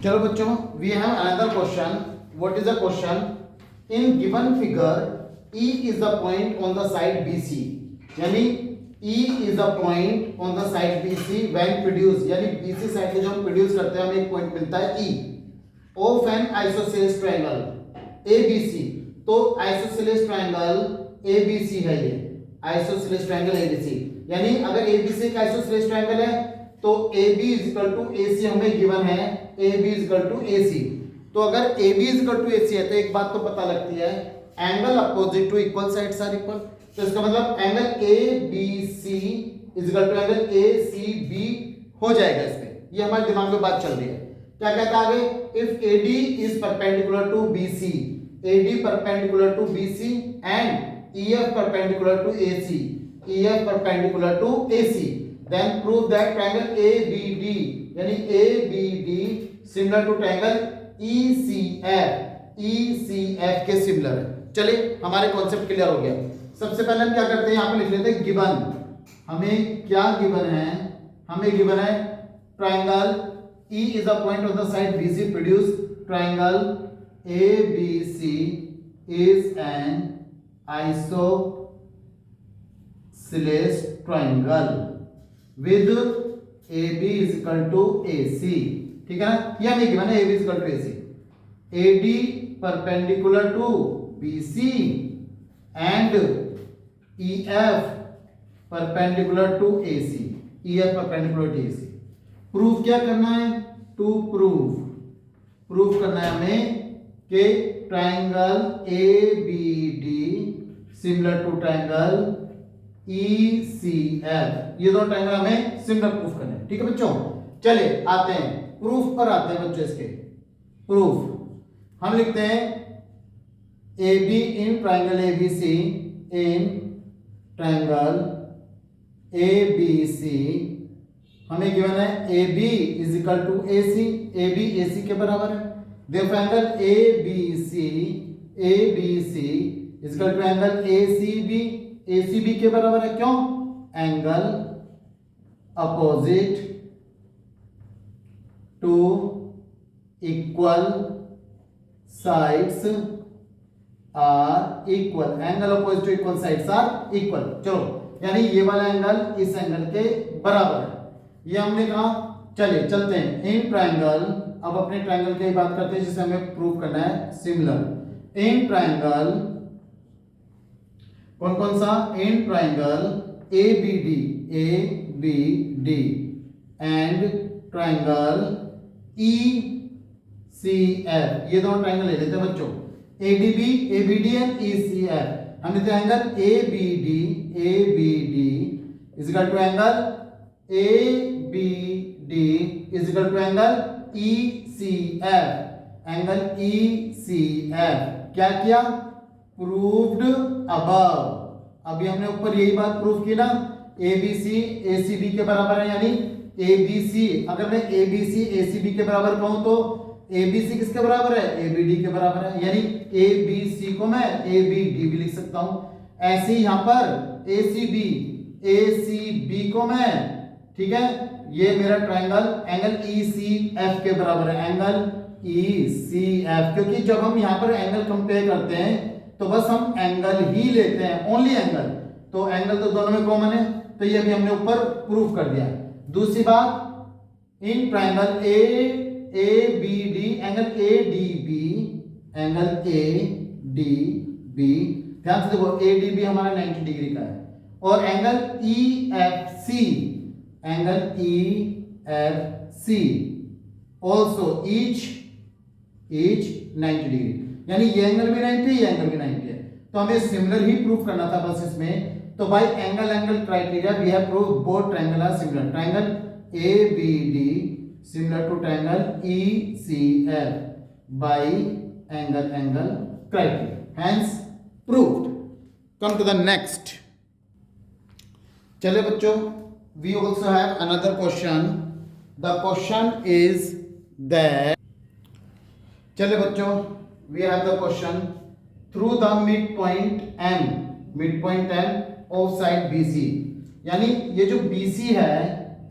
चलो बच्चों, we have another question. What is the question? In given figure E is the point on the side BC. यानी E is the point on the side BC when produced, यानी BC side से जो हम produce करते हैं हमें एक point मिलता है E of an isosceles triangle ABC. तो isosceles triangle ABC है, ये isosceles triangle ABC. यानी अगर ABC का isosceles triangle है तो AB is equal to AC हमें गिवन है, AB is equal to AC. तो अगर AB is equal to AC है तो एक बात तो पता लगती है, angle opposite to equal sides are equal. तो इसका मतलब angle ABC is equal to angle ACB हो जाएगा. इस पे ये हमारे दिमाग में बात चल रही है. क्या कहता है आगे? If AD is perpendicular to BC, AD perpendicular to BC and EF perpendicular to AC, EF perpendicular to AC, then prove that triangle ABD यानी ABD similar to triangle ECF के सिमिलर है. चलिए हमारे कॉन्सेप्ट क्लियर हो गया. सबसे पहले हम क्या करते हैं, यहां पे लिख लेते हैं गिवन. हमें क्या गिवन है? हमें गिवन है triangle E is a point on the side BC produce triangle ABC is an isosceles triangle with AB is equal to AC. ठीक है ना? ये हमें गिवन है AB is equal to AC. AD perpendicular to BC and EF perpendicular to AC. EF perpendicular to AC. Proof क्या करना है? To proof करना है हमें कि triangle ABD similar to triangle ECF. ये दोनों ट्रायंगल हमें सिमिलर प्रूफ करने हैं. ठीक है बच्चों, चलिए आते हैं प्रूफ पर. आते हैं बच्चों इसके प्रूफ. हम लिखते हैं AB in triangle ABC, in triangle ABC हमें गिवन है AB is equal to AC, AB AC के बराबर है. देखो angle ABC is equal to angle ACB के बराबर है. क्यों? Angle opposite to equal sides are equal. Angle opposite to equal sides are equal. चलो यानी ये वाला एंगल इस एंगल के बराबर है, ये हमने कहा. चलिए चलते हैं इन ट्रायंगल. अब अपने ट्रायंगल की बात करते हैं जिसे हमें प्रूव करना है सिमिलर. इन ट्रायंगल कौन कौन सा? In triangle ABD and triangle ECF. ये दोनों ट्रायंगल ले लेते हैं बच्चों. ABD and ECF. हम लेते हैं angle ABD is equal to angle ABD is equal to angle ECF. Angle ECF क्या किया? Proved above. अभी हमने ऊपर यही बात प्रूव की ना, ABC ACB के बराबर है. यानी ABC अगर मैं ABC ACB के बराबर कहूं तो ABC किसके बराबर है? ABD के बराबर है. यानी ABC को मैं ABD भी लिख सकता हूं. ऐसे ही यहां पर ACB को मैं, ठीक है, ये मेरा ट्रायंगल एंगल ECF के बराबर है. एंगल ECF, क्योंकि जब हम यहां पर एंगल कंपेयर करते हैं तो बस हम एंगल ही लेते हैं, ओनली एंगल. तो एंगल तो दोनों में कॉमन है, तो ये अभी हमने ऊपर प्रूफ कर दिया. दूसरी बात, इन ट्रायंगल ABD एंगल ADB ध्यान से देखो, ADB हमारा 90 डिग्री का है. और angle EFC also each 90 degree. यानी ये एंगल भी 90 ये एंगल भी 90 है. तो हमें सिमिलर ही प्रूफ करना था बस इसमें. तो by angle criteria we have proved both triangle are similar. Triangle ABD similar to triangle ECF by angle criteria, hence proved. Come to the next. चलिए बच्चों, we also have another question. The question is that, चलिए बच्चों, we have the question through the midpoint M of side BC. यानी ये जो BC है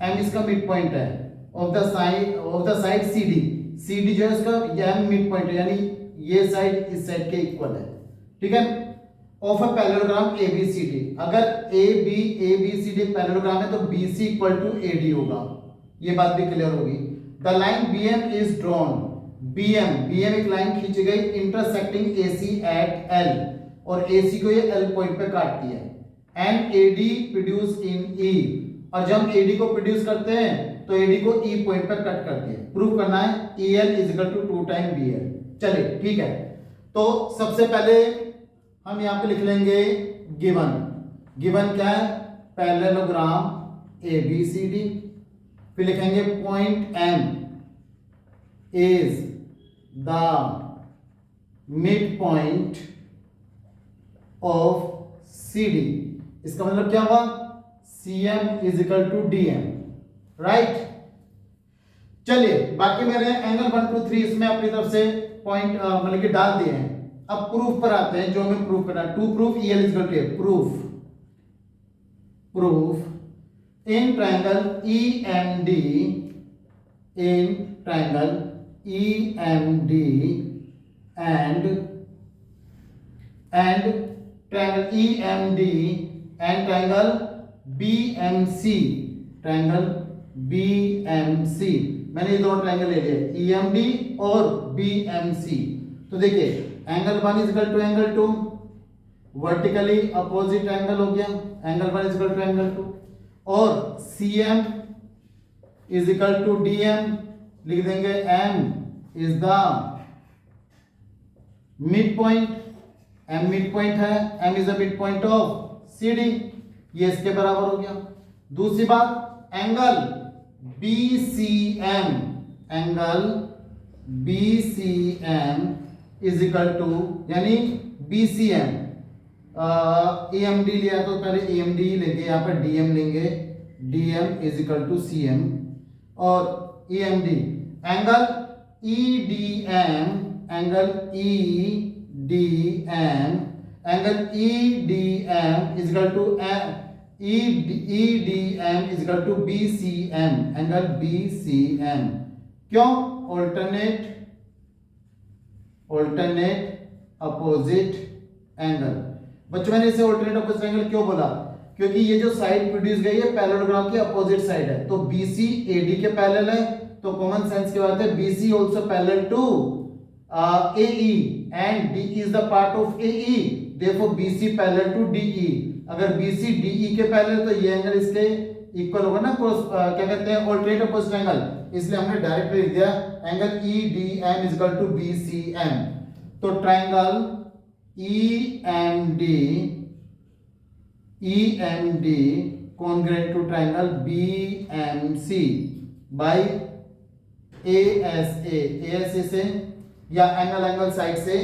M इसका mid point है. Of the side C D. C D जो है उसका यह मिड पॉइंट है, यानी ये साइड इस साइड के इक्वल है, ठीक है। Of a parallelogram A B C D, अगर A B C D parallelogram है तो B C equal to A D होगा, ये बात भी क्लियर होगी। The line B M is drawn, B M एक लाइन खींची गई intersecting A C at L, और ए सी को ये एल पॉइंट पे काटती है। And A D produce in E, और जब ए डी को प्रोड्यूस करते हैं तो ए डी को ई पॉइंट पर कट करती है। प्रूव करना है E L is equal to 2 time B L. चलिए ठीक है, तो सबसे पहले हम यहाँ पे लिख लेंगे गिवन क्या है, parallelogram A B C D. फिर लिखेंगे point M is the mid point of C D. इसका मतलब क्या हुआ, C M is equal to D M, right. चलिए बाकी मैंने एंगल 1 2 3 इसमें अपनी तरफ से पॉइंट मतलब कि डाल दिए हैं। अब प्रूफ पर आते हैं, जो हमें प्रूफ करना है। To proof E L is equal to proof in triangle E M D, in triangle E M D and triangle E M D and triangle B M C, triangle B M C, मैंने ये दोनों triangle ले लिए E M D और B M C. तो देखिए angle 1 is equal to angle 2, vertically opposite angle हो गया, angle 1 is equal to angle 2, और C M is equal to D M, लिख देंगे M is the mid point, M mid point है, M is the mid point of C D, ये इसके बराबर हो गया। दूसरी बात angle B C M, angle B C M is equal to, यानी B C M, A M D लिया तो पहले ए एम डी लेंगे, यहाँ पर डी एम लेंगे, D M is equal to C M, और A M D angle E D M, angle E D M, angle E D M is equal to E D M is equal to B C M, angle B C M. क्यों, alternate opposite angle. बच्चों मैंने इसे alternate opposite angle क्यों बोला, क्योंकि ये जो side produce गई है पैरेललोग्राम के अपोजिट साइड है, तो BC AD के पैरेलल है, तो कॉमन सेंस की बात है BC also parallel to AE and D is the part of AE, therefore BC parallel to DE। अगर BC DE के पैरेलल तो ये एंगल इसके इक्वल होगा ना, क्या कहते हैं ऑल्टरनेट अपोजिट एंगल, इसलिए हमने डायरेक्ट लिख दिया angle EDM is equal to BCM। तो triangle EMD congruent to triangle BMC by ASA से या एंगल साइड से,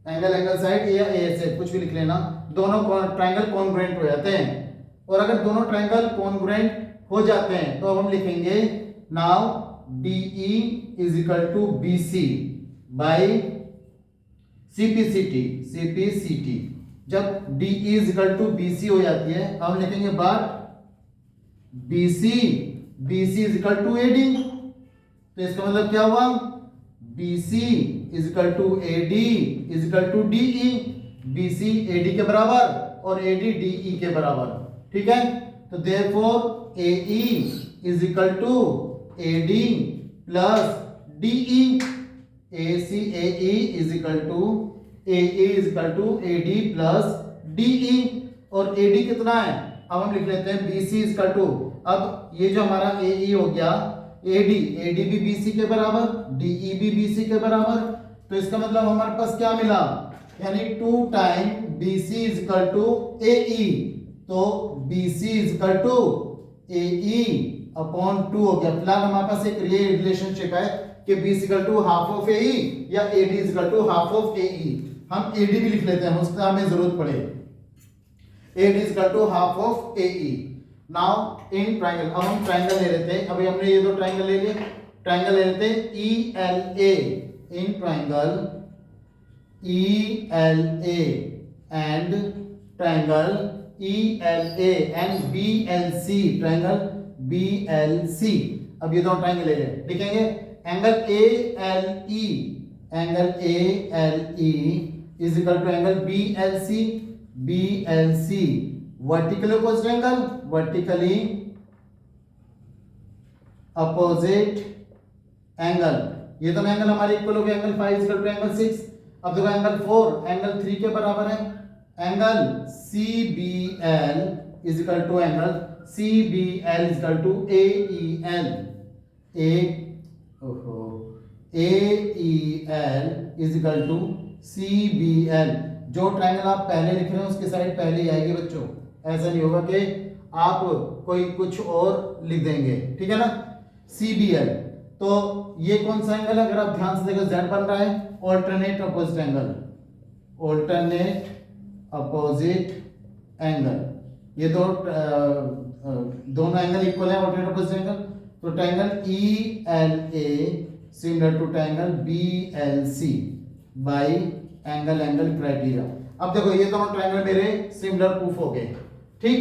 एंगल साइड या ASA कुछ भी लिख लेना, दोनों ट्रायंगल कॉन्ग्रुएंट हो जाते हैं। और अगर दोनों ट्रायंगल कॉन्ग्रुएंट हो जाते हैं तो हम लिखेंगे now DE is equal to BC by CPCT। जब DE is equal to BC हो जाती है हम लिखेंगे but BC is equal to AD। तो इसका मतलब क्या हुआ, BC is equal to AD is equal to DE, BC AD के बराबर और AD DE के बराबर, ठीक है। तो therefore AE is equal to AD plus DE, AE is equal to AD plus DE, और AD कितना है, अब हम लिख लेते हैं BC इज इक्वल टू, अब ये जो हमारा AE हो गया AD भी BC के बराबर, DE भी BC के बराबर, तो इसका मतलब हमारे पास क्या मिला, यानी 2 time BC is equal to AE, तो BC is equal to AE upon 2 हो गया। फिलहाल हमारे पास एक ये रिलेशनशिप है कि BC is equal to half of AE या AD is equal to half of AE। हम AD भी लिख लेते हैं, उसका हमें जरूरत पड़े, AD is equal to half of AE। Now in triangle, अब हम ट्रायंगल ले लेते हैं, अभी हमने ये दो ट्रायंगल ले लिए, ट्रायंगल ले लेते हैं ELA, in triangle ELA and triangle ELA and BLC, triangle BLC। अब ये दोनों ट्राइंगल ले लें, लिखेंगे angle A L E, angle A L E is equal to angle B L C, B L C vertically opposite angle, vertically opposite angle. ये तो एंगल हमारे इक्वल हो गया, angle 5 is equal to angle 6। अब देखो एंगल 4 एंगल 3 के बराबर है, angle C B L is equal to angle C B L is equal to A E L, A E L is equal to C B L. जो triangle आप पहले लिख रहे हैं उसकी साइड पहले ही आएगी बच्चों, ऐसा नहीं होगा कि आप कोई कुछ और लिख देंगे, ठीक है ना। सी बी एल, तो ये कौन सा एंगल है, अगर आप ध्यान से देखो जेड बन रहा है, alternate opposite angle, alternate opposite angle. ये दोनों एंगल इक्वल है, ऑल्टरनेट अपोजिट एंगल। तो triangle E L A similar to triangle B L C by angle angle criteria. अब देखो ये दोनों ट्रायंगल मेरे सिमिलर प्रूफ हो गए, ठीक।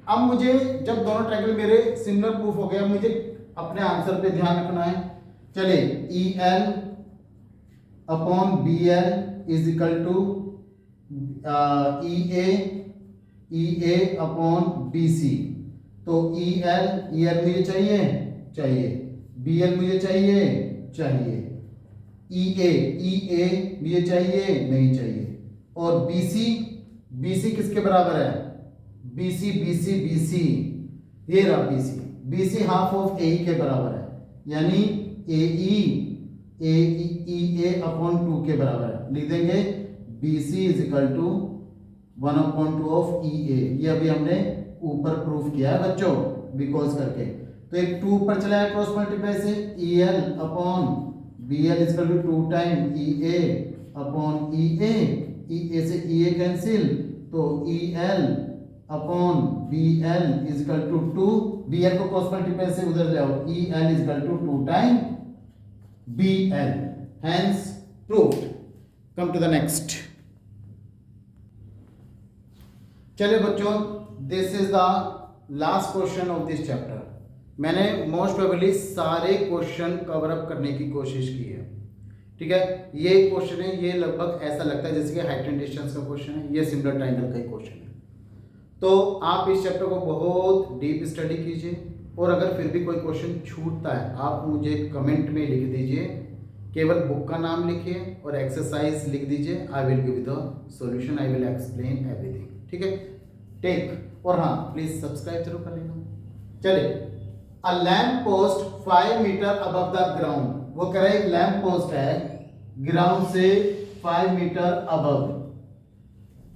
अब मुझे जब दोनों ट्रायंगल मेरे सिमिलर प्रूफ हो गए, अब मुझे अपने आंसर पे ध्यान रखना है। चलिए E L upon B L is equal to E A upon B C. तो ई एल मुझे चाहिए, बी एल मुझे चाहिए, ई ए मुझे नहीं चाहिए, और बी सी किसके बराबर है, बी सी ये रहा बी सी हाफ ऑफ ए के बराबर है, यानी ए अपॉन 2 के बराबर है। लिख देंगे B C is equal to 1/2 of E A. ये अभी हमने ऊपर प्रूफ किया है बच्चों, बिकॉज करके। तो एक 2 ऊपर चला है क्रॉस मल्टीप्लाई से, E L upon B L is equal to 2 time E A upon E A से ई ए कैंसिल, तो E L upon B L is equal to 2, B L को क्रॉस मल्टीप्लाई से उधर ले आओ, E L is equal to 2 time B L, hence proved. Come to the next. चलिए बच्चों, this is the last question of this chapter. मैंने most probably सारे question cover up करने की कोशिश की है, ठीक है। ये क्वेश्चन है, ये लगभग ऐसा लगता है जैसे कि हाइट एंड डिस्टेंस का क्वेश्चन है, ये सिमिलर ट्रायंगल का ही क्वेश्चन है। तो आप इस चैप्टर को बहुत डीप स्टडी कीजिए, और अगर फिर भी कोई क्वेश्चन छूटता है आप मुझे कमेंट में लिख दीजिए, केवल बुक का नाम लिखिए और एक्सरसाइज लिख दीजिए, I will give the solution, I will explain everything, ठीक है। टेक, और हाँ प्लीज सब्सक्राइब जरूर कर लेना। चलिए, a lamp post 5 metre above the ground, वो कह रहा है एक लैंप पोस्ट है ग्राउंड से 5 मीटर अबव,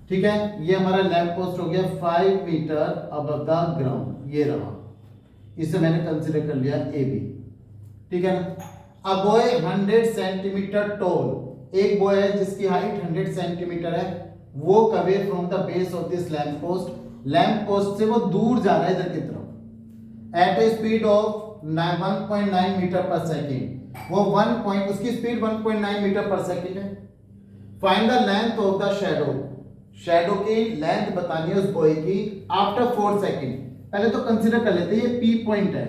ठीक है। ये हमारा लैंप पोस्ट हो गया 5 मीटर अबव द ग्राउंड, ये रहा, इसे मैंने कंसीडर कर लिया ए बी, ठीक है ना। अ बॉय 100 सेंटीमीटर टॉल, एक बॉय है जिसकी हाइट 100 सेंटीमीटर है, walk away from the base of this lamp post से वो दूर जा रहा है इधर की तरफ, at a speed of 1.9 metre per second, वो उसकी स्पीड 1.9 मीटर पर सेकेंड है। Find the length of the shadow की लेंथ बतानी है उस बॉय की आफ्टर 4 सेकेंड। पहले तो कंसीडर कर लेते हैं, ये पी पॉइंट है,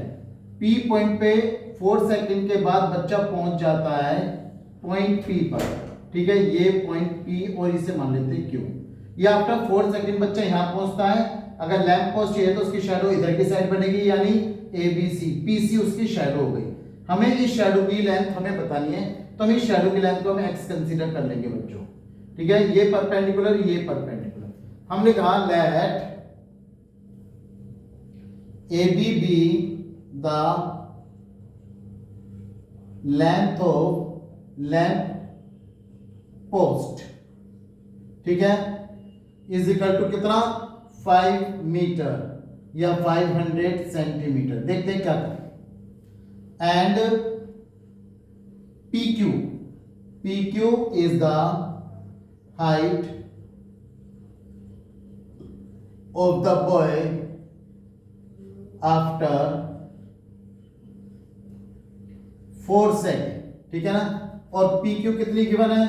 पी पॉइंट पे 4 सेकेंड के बाद बच्चा पहुंच जाता है पॉइंट पी पर, ठीक है। ये पॉइंट पी और इसे मान लेते हैं क्यू। ये आफ्टर 4 सेकेंड बच्चा यहां पहुंचता है, अगर लैंप पोस्ट चाहिए तो उसकी शैडो इधर की साइड बनेगी, यानी ए बी सी, पी सी उसकी शैडो हो गई। हमें इस शैडो की लेंथ हमें बतानी है, तो हम इस शैडो की लेंथ को हम एक्स कंसीडर कर लेंगे बच्चों, ठीक है। ये परपेंडिकुलर, ये परपेंडिकुलर, हमने कहा let A B be the length of lamp post, ठीक है, इज इक्वल टू कितना 5 मीटर या 500 सेंटीमीटर। देखते हैं क्या करें। And P Q is the height of the boy after 4 second, ठीक है ना। और पी क्यू कितनी गिवन है,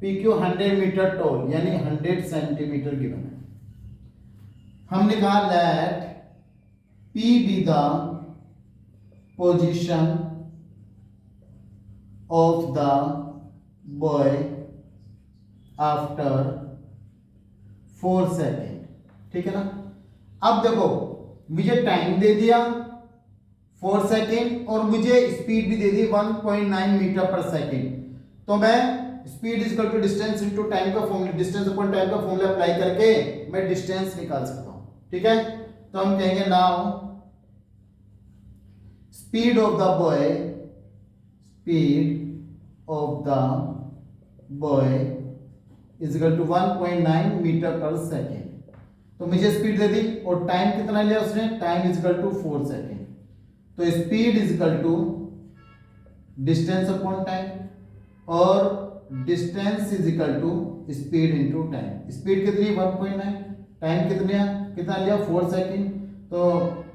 पी क्यू 100 मीटर टॉल, यानी 100 सेंटीमीटर गिवन है। हमने कहा let P B the position of the boy after 4 second. ठीक है ना। अब देखो मुझे टाइम दे दिया 4 सेकेंड और मुझे स्पीड भी दे दी 1.9 मीटर पर सेकेंड। तो मैं speed is equal to distance into time का फॉर्मूला, डिस्टेंस अपॉन टाइम का फॉर्मूला अप्लाई करके मैं डिस्टेंस निकाल सकता हूं। ठीक है, तो हम कहेंगे now speed of the boy, speed of the boy is equal to 1.9 metre per second. तो मुझे स्पीड दे दी और टाइम कितना लिया उसने, time is equal to 4 second. तो speed is equal to distance upon time और distance is equal to speed into time. Speed कितनी 1.9, time कितना लिया 4 सेकेंड। तो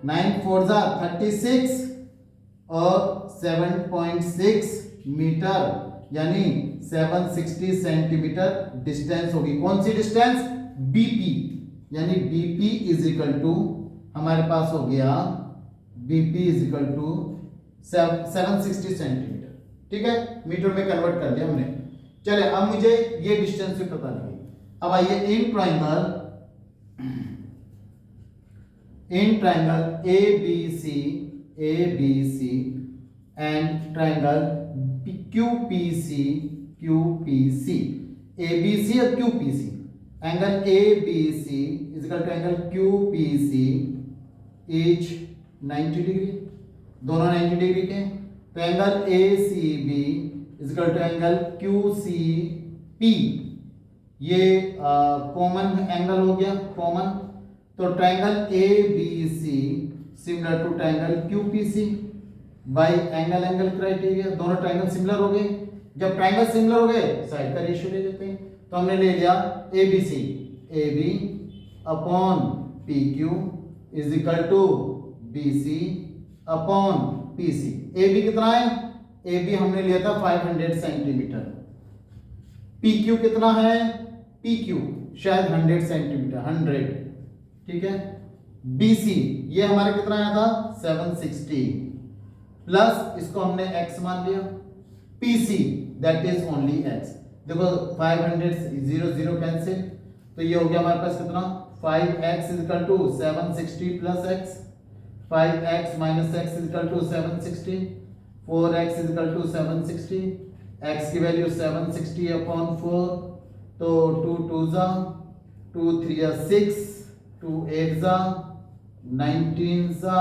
9 4 जा 36 और 7.6 मीटर यानी 760 सेंटीमीटर डिस्टेंस होगी। कौन सी डिस्टेंस, बीपी, यानी बीपी इज इक्वल टू हमारे पास हो गया B P is equal to 760 centimetre. ठीक है, मीटर में कन्वर्ट कर दिया हमने। चले अब मुझे ये डिस्टेंस भी पता लगी। अब आइए in triangle ABC and triangle QPC ABC और QPC, angle ABC is equal to angle QPC each 90 degree, दोनों 90 डिग्री के। तो angle ACB is equal to angle QCP, ये कॉमन एंगल हो गया, कॉमन। तो triangle ABC similar to triangle QPC by angle criteria, दोनों triangle similar हो गए। जब ट्रायंगल सिमिलर हो गए साइड का रेशियो ले लेते हैं। तो हमने ले लिया ABC, AB upon PQ is equal to BC upon PC। AB कितना है, AB हमने लिया था 500 सेंटीमीटर। PQ कितना है, PQ शायद 100 सेंटीमीटर, 100। ठीक है, BC ये हमारा कितना आया था 760 प्लस इसको हमने x मान लिया, PC that is only x। देखो 500 0 0 कैंसिल, तो ये हो गया हमारे पास कितना 5x is equal to 760 plus x, 5x minus x is equal to 760, 4x is equal to 760, x की वैल्यू 760 अपॉन 4, तो 2 2 जा 2 3 जा 6, 2 8 जा 19 सा,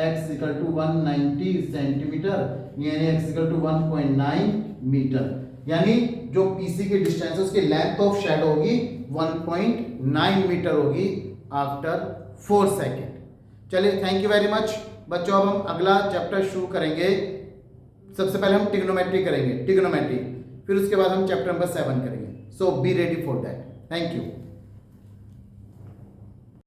x इक्वल टू 190 सेंटीमीटर यानी x इक्वल टू 1.9 मीटर। यानी जो PC की डिस्टेंस है उसकी लेंथ ऑफ शैडो होगी 1.9 मीटर होगी आफ्टर 4 सेकेंड। चलिए थैंक यू वेरी मच बच्चों। अब हम अगला चैप्टर शुरू करेंगे। सबसे पहले हम ट्रिग्नोमेट्री करेंगे, ट्रिग्नोमेट्री, फिर उसके बाद हम चैप्टर नंबर 7 करेंगे। So be ready for that. Thank you.